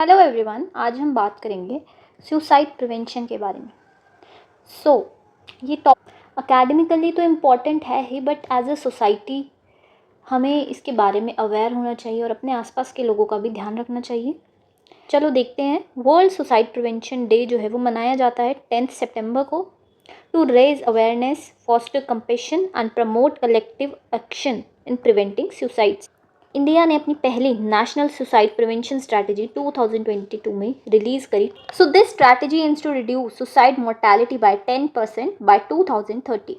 Hello everyone, आज हम बात करेंगे सुसाइड प्रिवेंशन के बारे में। ये टॉपिक अकेडमिकली तो इम्पॉर्टेंट है ही, बट एज अ सोसाइटी हमें इसके बारे में अवेयर होना चाहिए और अपने आसपास के लोगों का भी ध्यान रखना चाहिए। चलो देखते हैं। वर्ल्ड सुसाइड प्रिवेंशन डे जो है वो मनाया जाता है 10 सितंबर को to raise awareness, foster compassion and promote collective action in preventing suicides. India ने अपनी पहली नेशनल सुसाइड प्रिवेंशन स्ट्रैटेजी 2022 में रिलीज करी। So this strategy aims to reduce suicide mortality by 10% by 2030।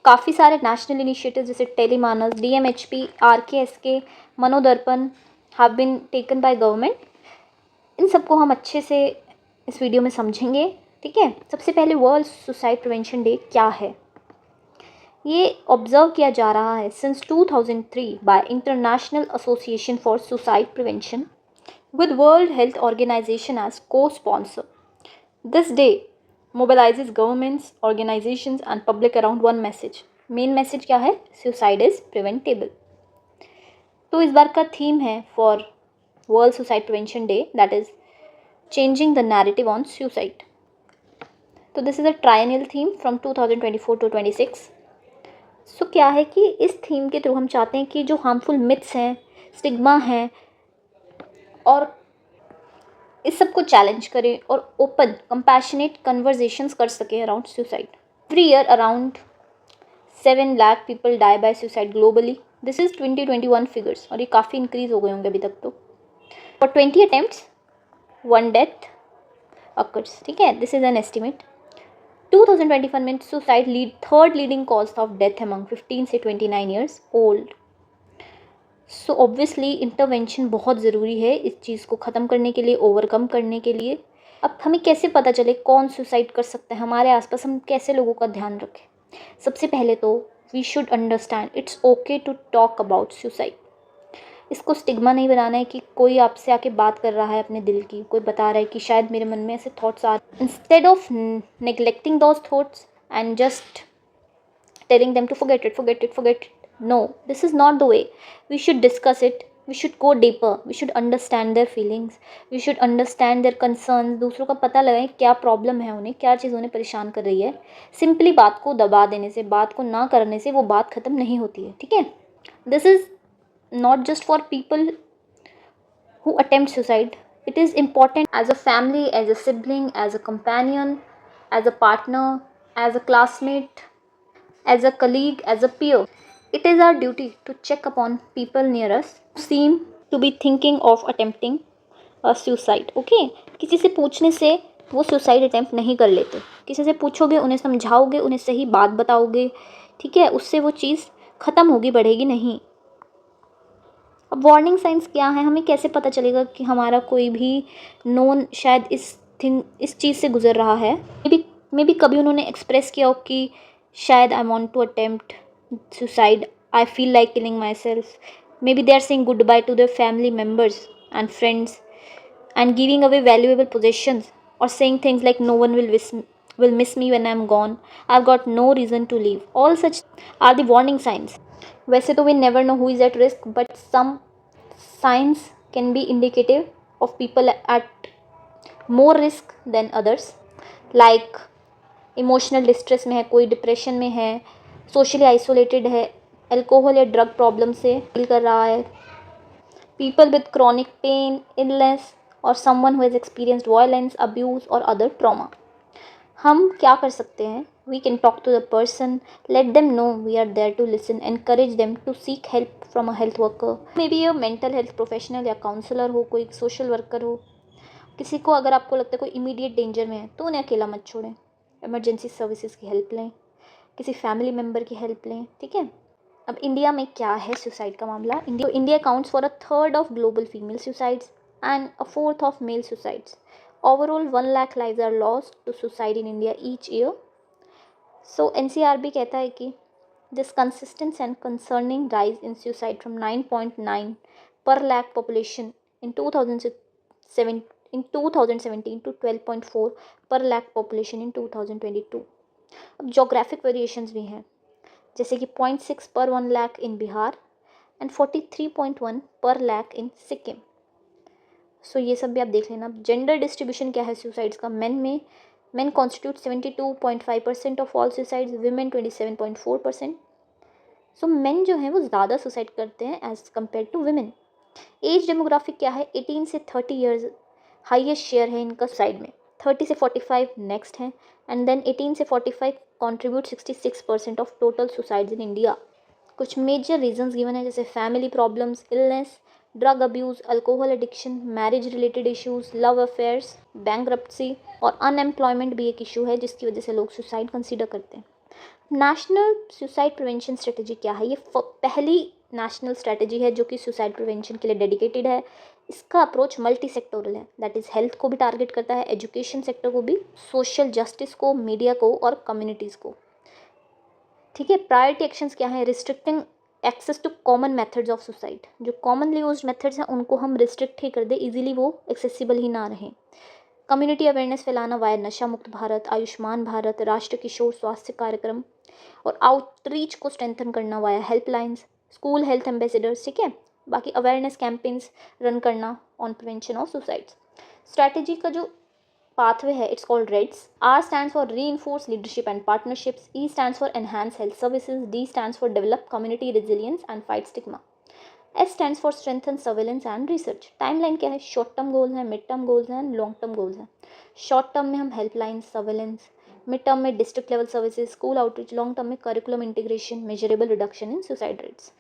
काफ़ी सारे नेशनल इनिशिएटिव जैसे TeleMANAS, DMHP, RKSK, Manodarpan have been taken by government. इन सबको हम अच्छे से इस वीडियो में समझेंगे, ठीक है। सबसे पहले वर्ल्ड सुसाइड प्रिवेंशन डे क्या है, ये ऑब्जर्व किया जा रहा है since 2003 bye international association for suicide prevention with World Health Organization as co-sponsor. This day mobilizes governments, organizations and public around one message. Main message क्या है? Suicide is preventable. तो इस बार का थीम है for World Suicide Prevention Day, that is changing the narrative on suicide. तो this is a triennial theme from 2024 to 26. सो क्या है कि इस थीम के थ्रू हम चाहते हैं कि जो हार्मफुल मिथ्स हैं, स्टिग्मा हैं, और इस सब को चैलेंज करें और ओपन कंपैशनेट कन्वर्जेशंस कर सकें around suicide. Every year around 7 lakh people die by suicide globally. This is 2021 figures और ये काफ़ी इंक्रीज हो गए होंगे अभी तक। तो फॉर 20 अटेम्प्ट्स 1 डेथ अकर्स, ठीक है। This is an estimate. 2021 में suicide third leading cause of death among 15 से 29 years old. So obviously intervention बहुत ज़रूरी है इस चीज़ को ख़त्म करने के लिए, ओवरकम करने के लिए। अब हमें कैसे पता चले कौन सुसाइड कर सकता है हमारे आसपास, हम कैसे लोगों का ध्यान रखें। सबसे पहले तो we should understand it's okay to talk about suicide. इसको स्टिग्मा नहीं बनाना है कि कोई आपसे आके बात कर रहा है अपने दिल की, कोई बता रहा है कि शायद मेरे मन में ऐसे थॉट्स आ रहे। Instead of neglecting those thoughts and just telling them to forget it. No, this is not the way. We should discuss it. We should go deeper. We should understand their feelings. We should understand their concerns. दूसरों का पता लगाएं क्या problem है उन्हें, क्या चीज़ उन्हें परेशान कर रही है। सिंपली बात को दबा देने से, बात को ना करने से वो बात ख़त्म नहीं होती है, ठीक है। This is not just for people who attempt suicide. It is important as a family, as a sibling, as a companion, as a partner, as a classmate, as a colleague, as a peer. It is our duty to check upon people near us who seem to be thinking of attempting a suicide. Okay? किसी से पूछने से वो suicide attempt नहीं कर लेते। किसी से पूछोगे, उन्हें समझाओगे, उन्हें सही बात बताओगे, ठीक है, उससे वो चीज़ ख़त्म होगी, बढ़ेगी नहीं। अब वार्निंग साइंस क्या है, हमें कैसे पता चलेगा कि हमारा कोई भी नोन शायद इस चीज़ से गुजर रहा है। मे बी कभी उन्होंने एक्सप्रेस किया हो कि शायद I want to attempt suicide, I feel like killing myself. Maybe they are saying goodbye to their family members and friends and giving away valuable possessions, or saying things like no one will miss me when I'm gone, I've got no reason to leave. All such are the warning signs. वैसे तो we never know who is at risk, but some signs can be indicative of people at more risk than others. Like emotional distress में है, कोई depression में है, socially isolated है, alcohol या drug problem से डील कर रहा है, people with chronic pain, illness, or someone who has experienced violence, abuse or other trauma. हम क्या कर सकते हैं? We can talk to the person, let them know we are there to listen, encourage them to seek help from a health worker, maybe a mental health professional या counsellor हो, कोई social worker हो। किसी को अगर आपको लगता है कोई इमीडिएट डेंजर में है तो उन्हें अकेला मत छोड़ें, इमरजेंसी सर्विसेज की हेल्प लें, किसी फैमिली मेम्बर की हेल्प लें, ठीक है। अब इंडिया में क्या है सुसाइड का मामला। India accounts for 1/3 of global female suicides and 1/4 of male suicides. Overall 1 lakh lives are lost to suicide in India each year. So NCRB कहता है कि this consistent and concerning rise in suicide from 9.9 पर lakh population in 2017 to 12.4 पर lakh population in 2022। अब geographic variations भी हैं, जैसे कि 0.6 पर 1 लाख इन बिहार एंड 43.1 पर लाख इन सिक्किम। सो ये सब भी आप देख लेना। जेंडर डिस्ट्रीब्यूशन क्या है सुसाइड्स का, men constitute 72.5% of all suicides, women 27.4%। So men जो हैं वो ज़्यादा सुसाइड करते हैं as compare to women. Age demographic क्या है, 18 से 30 ईयर्स हाईएस्ट शेयर है इनका सुसाइड में, 30 से 45 नेक्स्ट हैं, एंड देन 18 से 45 contribute 66% of total suicides in India. कुछ मेजर रीजंस गिवन है जैसे family problems, illness, drug abuse, alcohol addiction, marriage related issues, love affairs, bankruptcy और अनएम्प्लॉयमेंट भी एक इशू है जिसकी वजह से लोग सुसाइड कंसीडर करते हैं। नेशनल सुसाइड प्रिवेंशन स्ट्रेटजी क्या है, ये पहली नेशनल स्ट्रेटजी है जो कि सुसाइड प्रिवेंशन के लिए डेडिकेटेड है। इसका अप्रोच मल्टी सेक्टोरल है, दैट इज़ हेल्थ को भी टारगेट करता है, एजुकेशन सेक्टर को भी, सोशल जस्टिस को, मीडिया को और कम्युनिटीज़ को। ठीक है, प्रायोरिटी एक्शंस क्या है, restricting access to common methods of suicide, जो कॉमनली यूज्ड मेथड्स हैं उनको हम रिस्ट्रिक्ट ही कर दें, इजीली वो एक्सेसिबल ही ना रहें। कम्युनिटी अवेयरनेस फैलाना वाया नशा मुक्त भारत, आयुष्मान भारत, राष्ट्रीय किशोर स्वास्थ्य कार्यक्रम और आउटरीच को स्ट्रेंथन करना via helplines, school health ambassadors. ठीक है, बाकी अवेयरनेस कैंपेन्स रन करना on prevention of suicides. Strategy का जो pathway है, it's called REDS. R stands for reinforce leadership and partnerships, E stands for enhance health services, D stands for develop community resilience and fight stigma, S stands for strengthen surveillance and research. Timeline क्या है, short term goals हैं, mid term goals हैं, long term goals हैं। Short term में हम helpline, surveillance, mid term में district level services, school outreach, long term में curriculum integration, measurable reduction in suicide rates.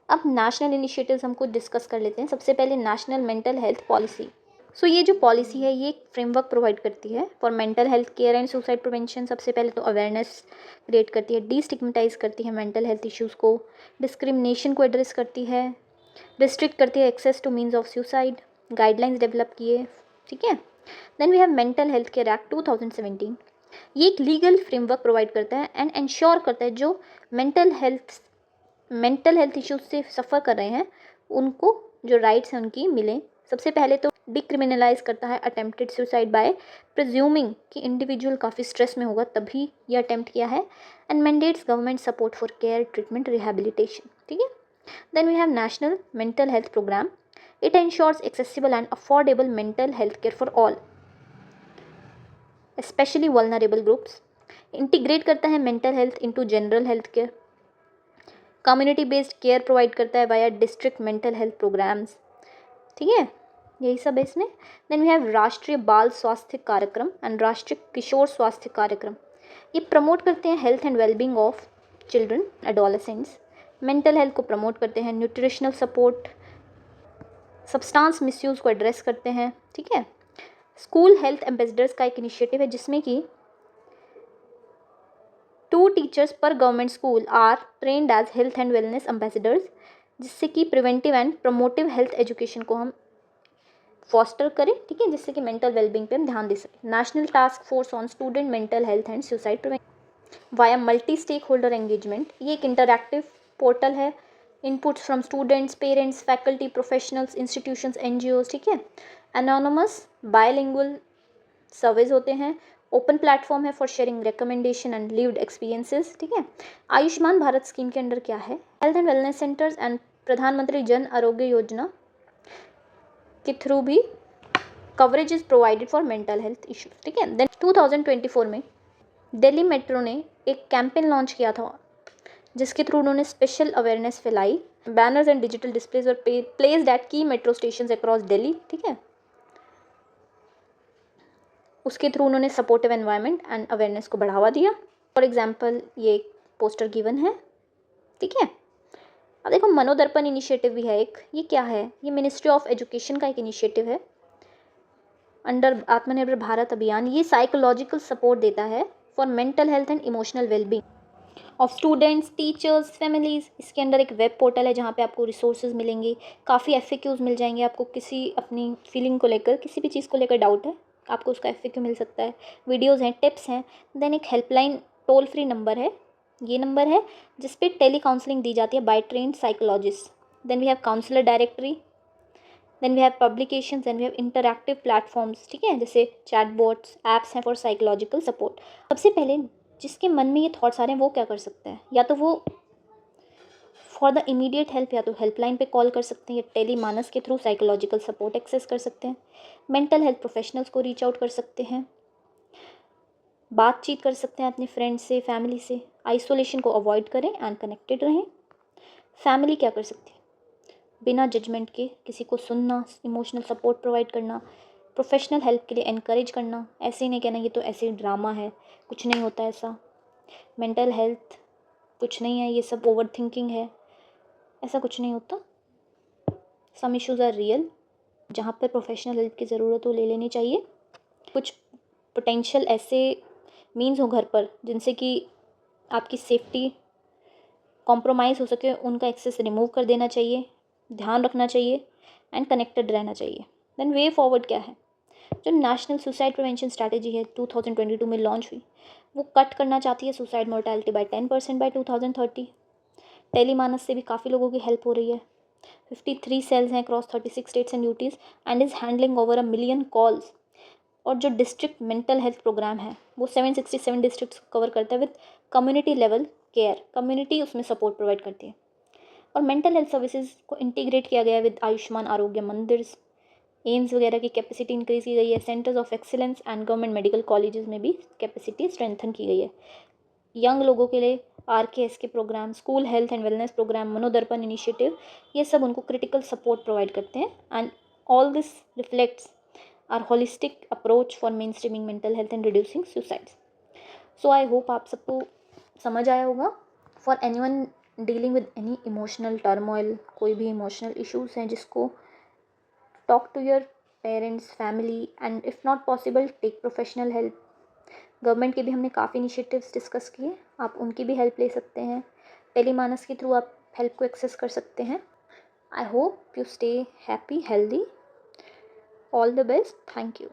अब नेशनल इनिशिएटिव्स हम कुछ डिस्कस कर लेते हैं। सबसे पहले national mental health policy. So ये जो पॉलिसी है ये एक फ्रेमवर्क प्रोवाइड करती है for mental health care and suicide prevention. सबसे पहले तो अवेयरनेस क्रिएट करती है, डीस्टिग्मेटाइज करती है मेंटल हेल्थ इश्यूज़ को, डिस्क्रिमिनेशन को एड्रेस करती है, रिस्ट्रिक्ट करती है access to means of suicide, guidelines develop किए। ठीक है, then we have mental health care act 2017। ये एक लीगल फ्रेमवर्क प्रोवाइड करता है एंड इंश्योर करता है जो मेंटल हेल्थ इश्यूज से सफ़र कर रहे हैं उनको जो राइट्स हैं उनकी मिलें। सबसे पहले तो डिक्रिमिनलाइज करता है अटेम्प्टेड सुसाइड बाय प्रिज्यूमिंग कि इंडिविजुअल काफ़ी स्ट्रेस में होगा तभी ये अटेम्प्ट किया है, and mandates government support for care, treatment, rehabilitation. ठीक है, then we have national mental health programme. It ensures accessible and affordable mental health care for all specially vulnerable groups. Integrate करता है mental health into general health care. Community based care provide करता है via district mental health programmes. ठीक है, यही सब है इसमें। देन वी हैव राष्ट्रीय बाल स्वास्थ्य कार्यक्रम एंड राष्ट्रीय किशोर स्वास्थ्य कार्यक्रम। ये प्रमोट करते हैं health and wellbeing of children adolescents, mental health को प्रमोट करते हैं, न्यूट्रिशनल सपोर्ट, सब्सटेंस मिसयूज़ को एड्रेस करते हैं। ठीक है, स्कूल हेल्थ एम्बेसडर्स का एक इनिशिएटिव है जिसमें कि 2 टीचर्स पर government school are trained as health and wellness ambassadors, जिससे कि preventive and promotive health education को हम फॉस्टर करें। ठीक है, जिससे कि मेंटल वेलबींग पे हम ध्यान दे सकें। National task force on student mental health and suicide prevention via multi stakeholder engagement. ये एक इंटरैक्टिव पोर्टल है, inputs from students, parents, faculty, professionals, institutions, NGOs. ठीक है, एनोनमस बायलिंगुअल सर्वेज होते हैं, ओपन प्लेटफॉर्म है for sharing recommendation and lived experiences. ठीक है, आयुष्मान भारत स्कीम के अंडर क्या है, health and wellness centres and Pradhan Mantri Jan Arogya Yojana के थ्रू भी coverage is provided for mental health issues. ठीक है, देन 2024 में दिल्ली मेट्रो ने एक कैंपेन लॉन्च किया था जिसके थ्रू उन्होंने स्पेशल अवेयरनेस फैलाई। Banners and digital displays were placed at की मेट्रो स्टेशंस अक्रॉस दिल्ली। ठीक है, उसके थ्रू उन्होंने सपोर्टिव एनवायरनमेंट एंड अवेयरनेस को बढ़ावा दिया। फॉर एग्जांपल ये एक पोस्टर गिवन है। ठीक है, अब देखो मनोदर्पण इनिशिएटिव भी है एक। ये क्या है, ये मिनिस्ट्री ऑफ एजुकेशन का एक इनिशिएटिव है अंडर आत्मनिर्भर भारत अभियान। ये साइकोलॉजिकल सपोर्ट देता है for mental health and emotional wellbeing of students, teachers, families. इसके अंदर एक वेब पोर्टल है जहाँ पे आपको रिसोर्सेज मिलेंगे, काफ़ी FAQs मिल जाएंगे। आपको किसी अपनी फीलिंग को लेकर, किसी भी चीज़ को लेकर डाउट है, आपको उसका FAQ मिल सकता है, वीडियोज़ हैं, टिप्स हैं। देन एक हेल्पलाइन टोल फ्री नंबर है, ये नंबर है जिस पे टेली काउंसलिंग दी जाती है by trained psychologist. Then we have counsellor directory, then we have publications, then we have interactive platforms. ठीक है, जैसे चैटबॉट्स, ऐप्स हैं फॉर साइकोलॉजिकल सपोर्ट। सबसे पहले जिसके मन में ये थॉट्स आ रहे हैं वो क्या कर सकता है, या तो वो फॉर द इमीडिएट हेल्प या तो हेल्पलाइन पे कॉल कर सकते हैं या टेलीमानस के थ्रू साइकोलॉजिकल सपोर्ट एक्सेस कर सकते हैं। मेंटल हेल्थ प्रोफेशनल्स को रीच आउट कर सकते हैं, बातचीत कर सकते हैं अपने फ्रेंड्स से, फैमिली से। आइसोलेशन को अवॉइड करें एंड कनेक्टेड रहें। फैमिली क्या कर सकती है, बिना जजमेंट के किसी को सुनना, इमोशनल सपोर्ट प्रोवाइड करना, प्रोफेशनल हेल्प के लिए एनकरेज करना। ऐसे ही नहीं कहना ये तो ऐसे ही ड्रामा है, कुछ नहीं होता ऐसा, मेंटल हेल्थ कुछ नहीं है, ये सब ओवर थिंकिंग है, ऐसा कुछ नहीं होता। सम इश्यूज़ आर रियल, जहाँ पर प्रोफेशनल हेल्प की ज़रूरत हो ले लेनी चाहिए। कुछ पोटेंशियल ऐसे मीन्स हो घर पर जिनसे कि आपकी सेफ्टी कॉम्प्रोमाइज़ हो सके, उनका एक्सेस रिमूव कर देना चाहिए, ध्यान रखना चाहिए एंड कनेक्टेड रहना चाहिए। देन वे फॉरवर्ड क्या है, जो नेशनल सुसाइड प्रिवेंशन स्ट्रैटेजी है 2022 में लॉन्च हुई, वो कट करना चाहती है suicide mortality by 10% by 2030। Tele MANAS से भी काफ़ी लोगों की हेल्प हो रही है। 53 सेल्स हैं across 36 states and UTs and is handling over 1 million calls. और जो डिस्ट्रिक्ट मेंटल हेल्थ प्रोग्राम है वो 767 डिस्ट्रिक्ट्स कवर करता है with community level care. Community उसमें सपोर्ट प्रोवाइड करती है। और मेंटल हेल्थ सर्विसेज को इंटीग्रेट किया गया है विद आयुष्मान आरोग्य मंदिर, एम्स वगैरह की कैपेसिटी इंक्रीज की गई है। Centres of excellence and government medical colleges में भी कैपेसिटी स्ट्रेंथन की गई है। यंग लोगों के लिए RKS के programme, school health and wellness programme, Manodarpan initiative, ये सब उनको क्रिटिकल सपोर्ट प्रोवाइड करते हैं। And all this reflects our holistic approach for mainstreaming mental health and reducing suicides. So I hope आप सबको समझ आया होगा। For anyone dealing with any emotional turmoil, कोई भी इमोशनल इश्यूज़ हैं जिसको, talk to your parents, family and if not possible take professional help. Government के भी हमने काफ़ी इनिशिएटिव्स डिस्कस किए, आप उनकी भी हेल्प ले सकते हैं। टेलीमानस के थ्रू आप हेल्प को एक्सेस कर सकते हैं। I hope you stay happy, healthy. All the best, thank you.